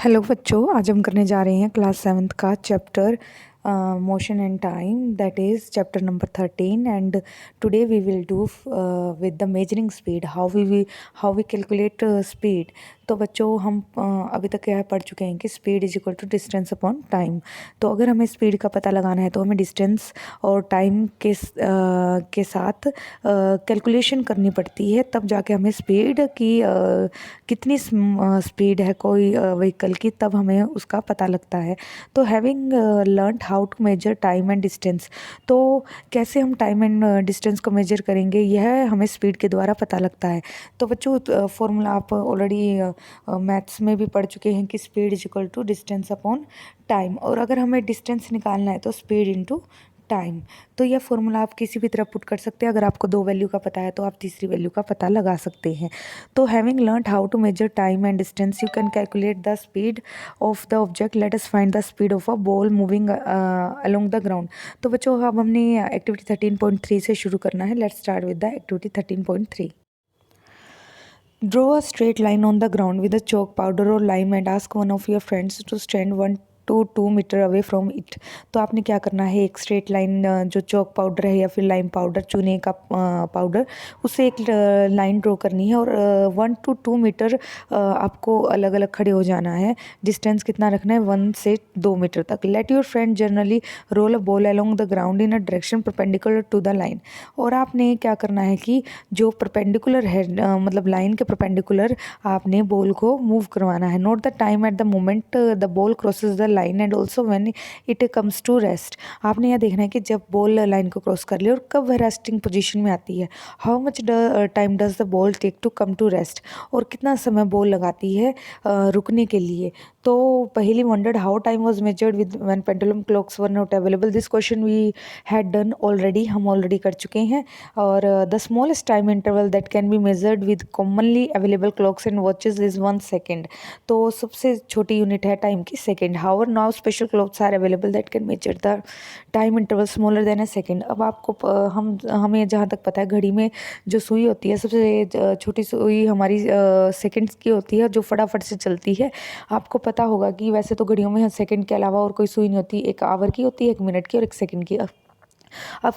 Hello बच्चों, आज हम करने जा रहे हैं क्लास 7th का chapter motion and time, that is chapter number 13। And today we will do with the measuring speed, how we calculate speed. तो बच्चों हम अभी तक क्या पढ़ चुके हैं कि speed is equal to distance upon time. तो अगर हमें स्पीड का पता लगाना है तो हमें डिस्टेंस और टाइम के साथ कैलकुलेशन करनी पड़ती है, तब जाके हमें स्पीड की कितनी स्पीड है कोई व्हीकल की, तब हमें उसका पता लगता है। तो having learned how to measure time and distance, तो कैसे हम टाइम एंड डिस्टेंस को मेजर करेंगे, यह हमें स्पीड के द्वारा पता लगता है। तो बच्चों फॉर्मूला आप ऑलरेडी मैथ्स में भी पढ़ चुके हैं कि speed is equal to distance upon time, और अगर हमें डिस्टेंस निकालना है तो स्पीड इनटू टाइम। तो यह फॉर्मूला आप किसी भी तरह पुट कर सकते हैं। अगर आपको दो वैल्यू का पता है तो आप तीसरी वैल्यू का पता लगा सकते हैं। तो having learned how to measure time and distance, you can calculate the speed of the object. Let us find the speed of a ball moving along the ground. तो बच्चों अब हमने एक्टिविटी 13.3 से शुरू करना है। Let's start with the activity 13.3। Draw a straight line on the ground with a chalk, powder or lime and ask one of your friends to stand 1 to 2 metre away from it. तो आपने क्या करना है, एक straight line जो chalk powder है या फिर लाइम पाउडर, चूने का पाउडर, उससे एक लाइन ड्रॉ करनी है और 1 to 2 मीटर आपको अलग अलग खड़े हो जाना है। डिस्टेंस कितना रखना है, 1 से 2 मीटर तक। Let your friend generally roll a ball along the ground in a direction perpendicular to the line. और आपने क्या करना है कि जो परपेंडिकुलर है मतलब लाइन के परपेंडिकुलर आपने बॉल को मूव करवाना है। Note the time at the moment the ball crosses the line and also when it comes to rest. आपने यह देखना है कि जब बॉल लाइन को क्रॉस कर ले और कब वह रेस्टिंग पोजीशन में आती है। How much time does the ball take to come to rest, और कितना समय बॉल लगाती है रुकने के लिए। तो पहली wondered how time was measured with when pendulum clocks were not available. This question we had done already, हम ऑलरेडी कर चुके हैं। और the smallest time interval that can be measured with commonly available clocks and watches is 1 second. तो सबसे छोटी unit है time की second. However now special clocks are available that can measure the time interval smaller than a second. अब आपको हमें जहाँ तक पता है, घड़ी में जो सुई होती है, सबसे छोटी सुई हमारी सेकेंड्स की होती है, जो फटाफट से चलती है। आपको पता होगा कि वैसे तो घड़ियों में सेकंड के अलावा और कोई सुई नहीं होती, एक आवर की होती है, 1 मिनट की और 1 सेकंड की। अब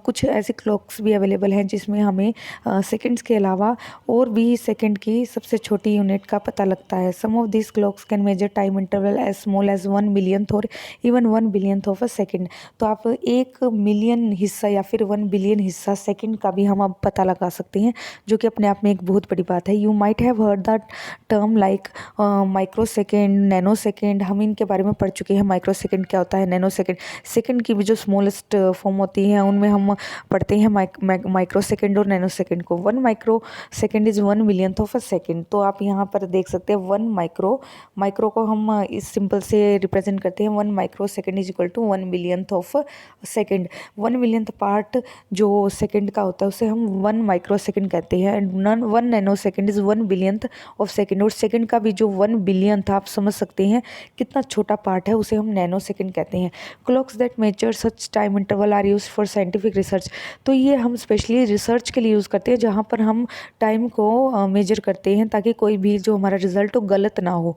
कुछ ऐसे क्लॉक्स भी अवेलेबल हैं जिसमें हमें सेकंड्स के अलावा और भी सेकंड की सबसे छोटी यूनिट का पता लगता है। Some of this clocks can measure time interval as small as 1 millionth और even 1 billionth of a second. तो आप 1 मिलियन हिस्सा या फिर 1 बिलियन हिस्सा सेकंड का भी हम अब पता लगा सकते हैं, जो कि अपने आप में एक बहुत बड़ी बात है। You might have heard the term like micro second, nano second. हम इनके बारे में पढ़ चुके हैं। माइक्रो सेकेंड क्या होता है, नैनो सेकेंड, सेकेंड की भी जो स्मॉलेस्ट फॉर्म होती हैं उनमें हम पढ़ते हैं माइक्रो सेकेंड और नैनो सेकेंड को। 1 micro second is 1 millionth of a second. तो आप यहाँ पर देख सकते हैं 1 माइक्रो को हम इस सिंपल से रिप्रेजेंट करते हैं। 1 microsecond is equal to 1 millionth of second. 1 millionth part जो सेकेंड का होता है उसे हम 1 माइक्रो सेकेंड कहते हैं। And 1 nano second is 1 billionth of second, और सेकेंड का भी जो 1 बिलियंथ, आप समझ सकते हैं कितना छोटा पार्ट है, उसे हम नैनो सेकेंड कहते हैं। Clocks that measure such time interval are use for scientific research. तो ये हम स्पेशली रिसर्च के लिए यूज़ करते हैं, जहाँ पर हम टाइम को मेजर करते हैं ताकि कोई भी जो हमारा रिजल्ट हो गलत ना हो।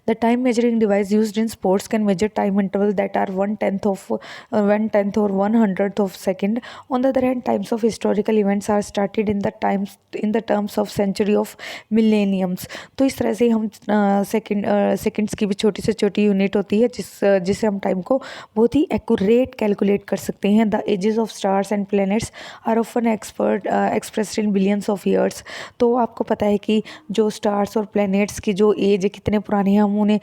The time measuring device used in sports can measure time interval that are 1/10 or 1/100th of second. On the other hand, times of historical events are started in the terms of century of millenniums. तो इस तरह से हम seconds की भी छोटी से छोटी यूनिट होती है जिससे हम टाइम को बहुत ही एक्यूरेट कैलकुलेट कर सकते हैं। The ages of stars and planets are often expressed in billions of years. तो आपको पता है कि जो स्टार्स और प्लैनेट्स की जो एज है, कितने पुराने हैं, हम उन्हें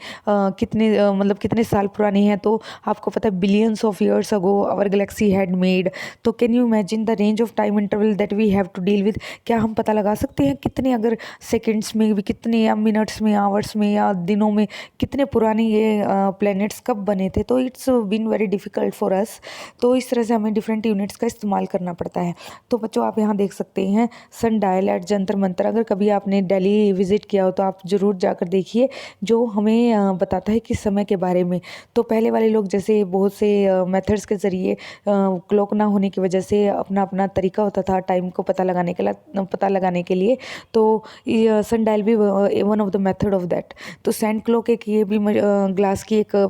मतलब कितने साल पुरानी हैं, तो आपको पता है billions of years ago our galaxy had made. तो can you imagine the range of time interval that we have to deal with. क्या हम पता लगा सकते हैं कितने, अगर सेकेंड्स में भी कितने, या मिनट्स में, आवर्स में, या दिनों में कितने पुराने ये प्लैनेट्स कब बने थे। तो it's been very difficult for us. तो इस तरह से हमें डिफरेंट यूनिट्स का इस्तेमाल करना पड़ता है। तो बच्चों आप यहाँ देख सकते हैं सन डायल एट जंतर मंतर। अगर कभी आपने दिल्ली विजिट किया हो तो आप ज़रूर जाकर देखिए। जो हमें बताता है कि समय के बारे में। तो पहले वाले लोग जैसे बहुत से मेथड्स के ज़रिए क्लॉक ना होने की वजह से अपना तरीका होता था टाइम को पता लगाने के लिए। तो ये सनडायल भी one of the method of that. तो सैंड क्लॉक एक ये भी ग्लास की एक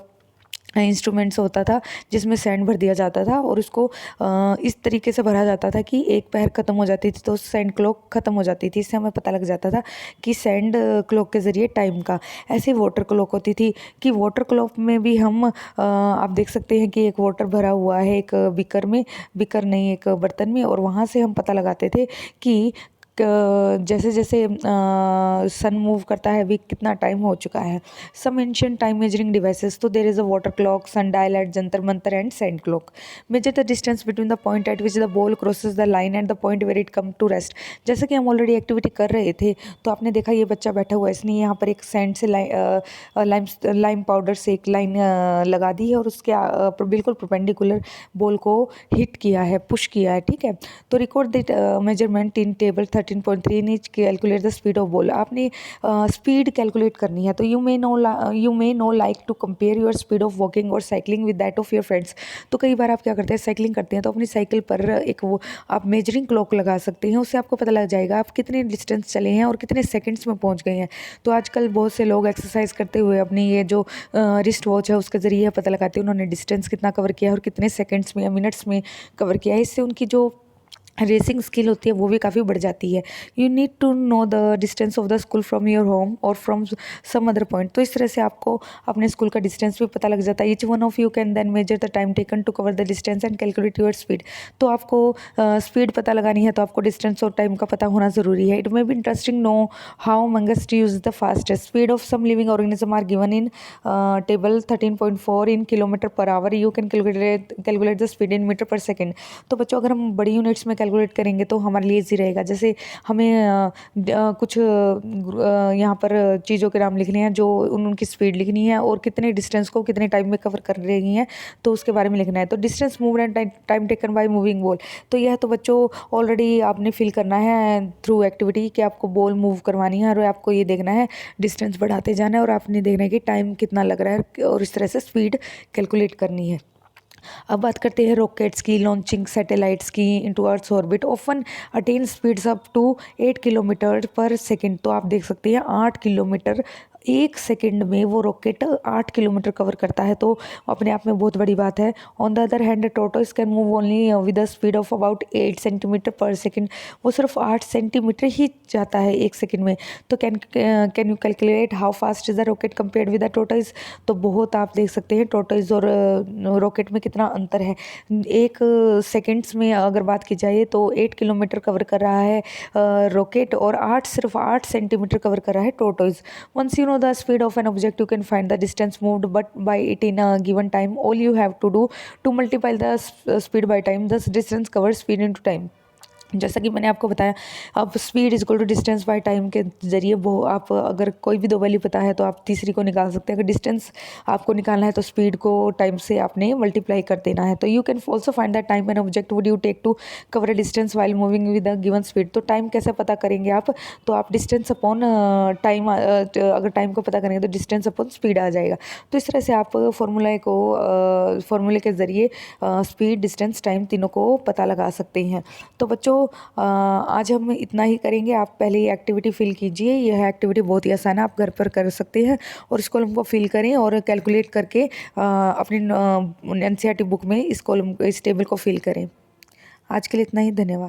इंस्ट्रूमेंट्स होता था जिसमें सैंड भर दिया जाता था और उसको इस तरीके से भरा जाता था कि एक पैर ख़त्म हो जाती थी तो सैंड क्लॉक ख़त्म हो जाती थी। इससे हमें पता लग जाता था कि सैंड क्लॉक के ज़रिए टाइम का। ऐसे वाटर क्लॉक होती थी कि वाटर क्लॉक में भी हम आप देख सकते हैं कि एक वाटर भरा हुआ है एक बिकर नहीं एक बर्तन में, और वहाँ से हम पता लगाते थे कि जैसे जैसे सन मूव करता है अभी कितना टाइम हो चुका है। Some ancient time measuring devices, तो there is a water clock, sundial at Jantar Mantar and sand clock. Measure the distance between the point at which the ball crosses the line and the point where it come to rest. जैसे कि हम already activity कर रहे थे तो आपने देखा ये बच्चा बैठा हुआ है, इसने यहाँ पर एक सैंड से लाइम पाउडर से एक लाइन लगा दी है और उसके बिल्कुल परपेंडिकुलर बॉल को हिट किया है, पुश किया है, ठीक है। तो record that measurement in table 13.3 नीच calculate the speed of ball. आपने स्पीड कैलकुलेट करनी है। तो you may know like to compare your speed of walking और cycling with that of your friends. तो कई बार आप क्या करते हैं, साइकिलिंग करते हैं तो अपनी साइकिल पर एक वो आप मेजरिंग क्लॉक लगा सकते हैं, उससे आपको पता लग जाएगा आप कितने डिस्टेंस चले हैं और कितने सेकंड्स में पहुंच गए हैं। तो आजकल बहुत से लोग एक्सरसाइज करते हुए अपनी ये जो रिस्ट वॉच है उसके ज़रिए पता लगाते हैं उन्होंने डिस्टेंस कितना कवर किया है और कितने सेकंड्स में या मिनट्स में कवर किया है। इससे उनकी जो रेसिंग स्किल होती है वो भी काफ़ी बढ़ जाती है। You need to know the distance of the school from your home और फ्रॉम सम अदर पॉइंट। तो इस तरह से आपको अपने स्कूल का डिस्टेंस भी पता लग जाता है। Each one of you can then measure the time taken to cover the distance and calculate your speed. तो आपको स्पीड पता लगानी है तो आपको डिस्टेंस और टाइम का पता होना ज़रूरी है। It may be interesting know how मंगेस्ट use the fastest speed of some living organism are given in table 13.4 in kilometre per hour. You can calculate the speed in metre per second. तो बच्चों अगर हम बड़ी units में calculate करेंगे तो हमारे लिए ईजी रहेगा। जैसे हमें कुछ यहाँ पर चीज़ों के नाम लिखने हैं जो उनकी स्पीड लिखनी है और कितने डिस्टेंस को कितने टाइम में कवर कर रही हैं तो उसके बारे में लिखना है। तो distance move and time taken by moving ball. तो यह तो बच्चों ऑलरेडी आपने फिल करना है थ्रू एक्टिविटी कि आपको बॉल मूव करवानी है और आपको ये देखना है डिस्टेंस बढ़ाते जाना है और आपने देखना है कि टाइम कितना लग रहा है और इस तरह से स्पीड कैलकुलेट करनी है। अब बात करते हैं रॉकेट्स की, लॉन्चिंग सैटेलाइट्स की into earth orbit often attain speeds up to 8 kilometre per second. तो आप देख सकते हैं 8 किलोमीटर एक सेकंड में वो रॉकेट 8 किलोमीटर कवर करता है, तो अपने आप में बहुत बड़ी बात है। On the other hand tortoise can move only with the speed of about 8 centimetre per second. वो सिर्फ 8 सेंटीमीटर ही जाता है एक सेकंड में। तो can you calculate how fast is the rocket compared with the tortoise. तो बहुत आप देख सकते हैं टोटोइज और रॉकेट में कितना अंतर है। एक सेकंड्स में अगर बात की जाए तो 8 किलोमीटर कवर कर रहा है रॉकेट और सिर्फ 8 सेंटीमीटर कवर कर रहा है tortoise. Once you know the speed of an object, you can find the distance moved but by it in a given time. All you have to do to multiply the speed by time, thus distance covers speed into time. जैसा कि मैंने आपको बताया अब speed is equal to distance by time के ज़रिए वो आप अगर कोई भी दो वैल्यू पता है तो आप तीसरी को निकाल सकते हैं। अगर डिस्टेंस आपको निकालना है तो स्पीड को टाइम से आपने मल्टीप्लाई कर देना है। तो you can also find the time an object would you take to cover a distance while moving with a given speed. तो टाइम कैसे पता करेंगे आप, तो आप डिस्टेंस अपॉन टाइम, अगर टाइम को पता करेंगे तो डिस्टेंस अपॉन स्पीड आ जाएगा। तो इस तरह से आप फॉर्मूले के ज़रिए स्पीड, डिस्टेंस, टाइम तीनों को पता लगा सकते हैं। तो बच्चों आज हम इतना ही करेंगे। आप पहले ये एक्टिविटी फिल कीजिए। यह एक्टिविटी बहुत ही आसान है, आप घर पर कर सकते हैं और इस कॉलम को फिल करें और कैलकुलेट करके अपनी एनसीईआरटी बुक में इस टेबल को फिल करें। आज के लिए इतना ही, धन्यवाद।